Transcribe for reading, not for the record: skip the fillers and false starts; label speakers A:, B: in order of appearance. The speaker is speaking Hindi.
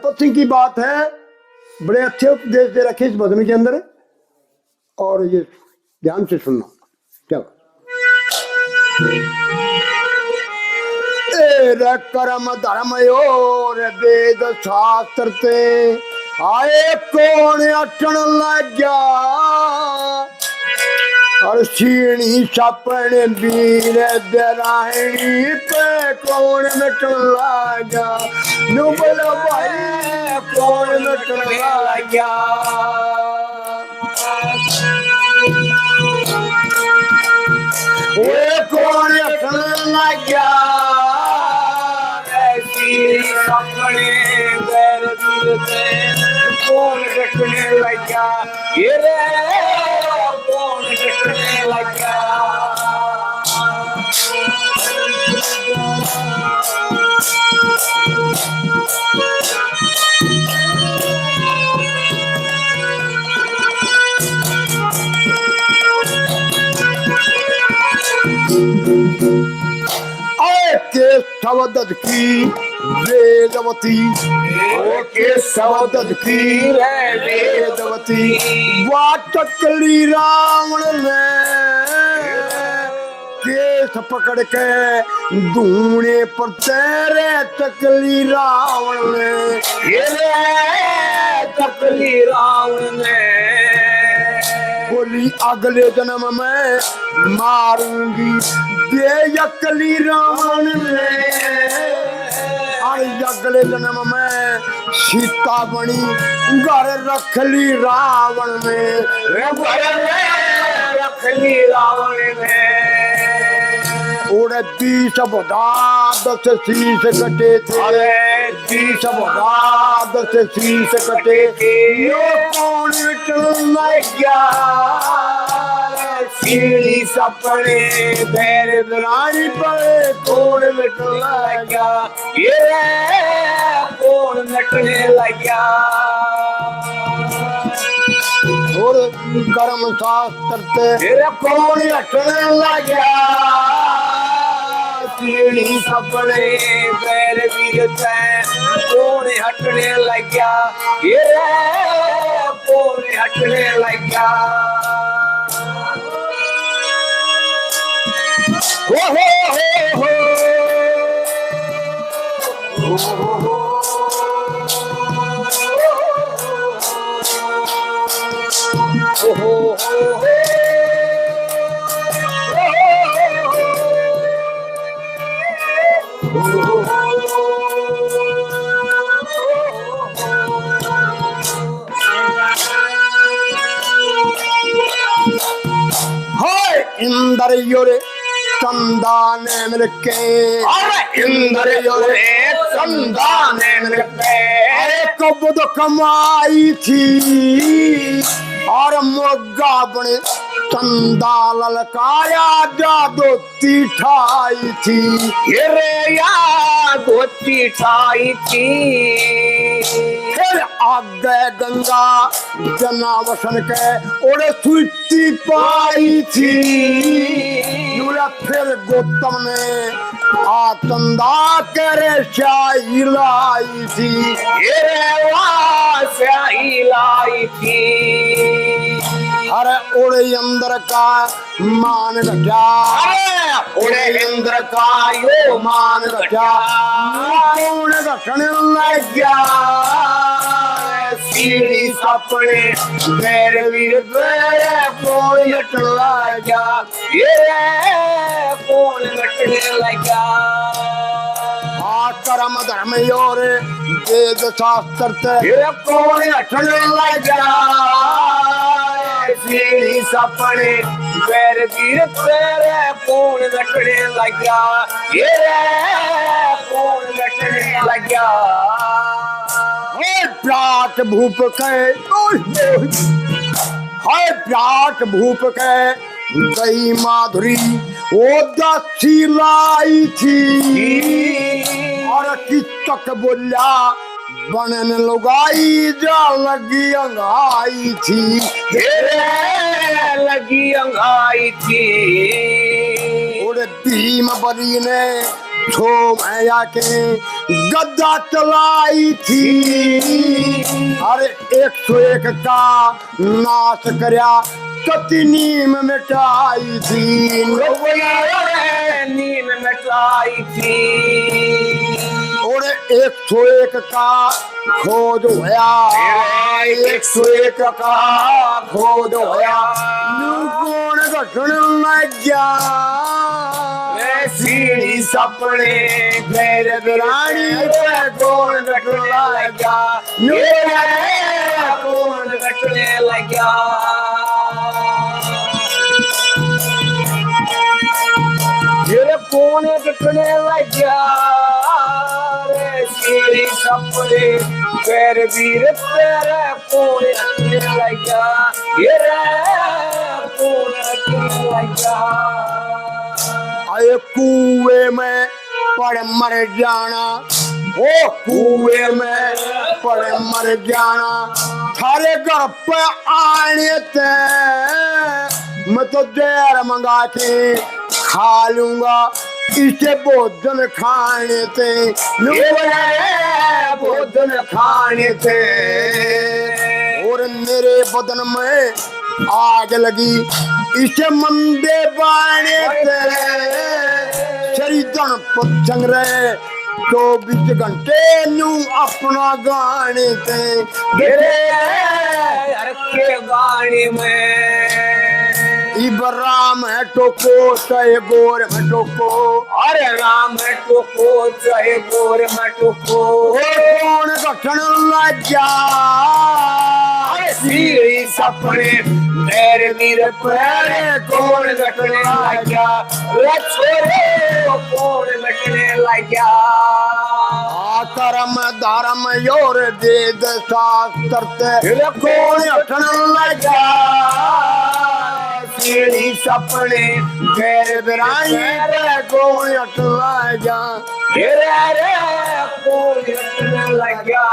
A: पति की बात है, बड़े अच्छे उपदेश दे रखे इस भजन के अंदर, और ये ध्यान से सुनना। चलो, रे कर्म धर्म और वेद शास्त्र ते आए कौन अटन लग गया, और सीणी सपन वीर दराहणी पे कौन मिटन लगा, नुबल भाई कौन मिटन लगा। वो कौन मिटन लगा,
B: सपने वीर कौन मिटने लगा, ये रे कौन मिटने लगा।
A: केशवदत्त की वेदवती, ओ केशवदत्त की वेदवती, वाटकली रावण ने केस पकड़ के धूने पर तेरे तकली रावण ने,
B: ये तकली रावण ने
A: बोली अगले जन्म में मारूंगी दे यकली रावण ने, और अगले जन्म में सीता बनी घर रखली रावण ने,
B: रखली रावण ने।
A: उड़े 20 भुजा 10 शीश कटे थे, 20 भुजा 10 शीश कटे, यो कौन मिटन लग गया,
B: सीढ़ी सपने पैर रानी पर कौन मिटने लगा, ये कौन मिटने लगा।
A: और कर्म शास्त्र
B: तेरे कौन मिटने लगा, सीढ़ी सपने पैर वीरते कौन हटने लगा, ये कौन हटने लगा। हो हो
A: इंदर योरे चंदान मिलके,
B: इंदर योरे चंदान मिलके,
A: अरे कब कमाई थी और मुर्गा बने चंदा ललकाया जादोती ठाई थी,
B: रे या धोती ठाई थी।
A: फिर आगे गंगा जनावसन के ओरे सुई पाई थी, फिर गौतम ने आ चंदा करे शाही लाई थी,
B: रे वाह शाही लाई थी।
A: अरे ओरे अंदर का मान रखा,
B: ओरे इंद्र का यो मान रखा,
A: कौन रखने लग गया,
B: सीढ़ी सपने मेरे वीर कौन मिटने लगा, ये कौन मिटने लगा।
A: कर्म धर्म और वेद शास्त्र
B: कौन हटने लगा, सीढ़ी सपने मेरे वीर तेरे कौन मिटने लगा, ये कौन मिटने लगा।
A: प्राट भूप के हाय प्राट भूप के गई माधुरी वो दसी लाई थी, और कितक बोलिया बनन लुगाई जा लगी अंगाई थी,
B: लगी अंगाई थी।
A: उड़े भीम बली ने तो मैं आके गद्दा चलाई थी। अरे 101 का नाश करया कति नीम मिटाई थी।
B: नीम मिटाई थी
A: और 101 का खोज होया।
B: 101 का खोज होया।
A: गुण घटन लग गया।
B: सीढ़ी सपने मेरे बिरानी गुण घटने लगा। गुण घटने लगा। तेरे कौन घटने लगा। सीढ़ी सपने पैर वीर तेरे कौन घटने लगा। ये कौन घटने लगा।
A: आए कुएं में पड़ मर जाना। ओ कुएं में पड़ मर जाना। थारे घर पे आने ते मैं तो देर मंगा के खा लूंगा। इसे भोजन खाने थे।
B: भोजन खाने थे।
A: और मेरे बदन में आग लगी। इसे मंदे बाने थे। शरीदन पचंग रहे 24 घंटे नू अपना गाने थे।
B: हर के गाने में
A: इब्राम है टोको चाहे गोर में टोको।
B: अरे राम है टोको चाहे गोर में टोको।
A: कौन गठन लग गया।
B: सीढ़ी सपने मेरे वीर पैर कौन घटने लगा। छोरे कौन घटने लगा।
A: कर्म धर्म योर वेद शास्त्र कौन घटन लगा। सीढ़ी सपने गैर बिराई कौन घटन लगा।
B: कौन घटने लगा।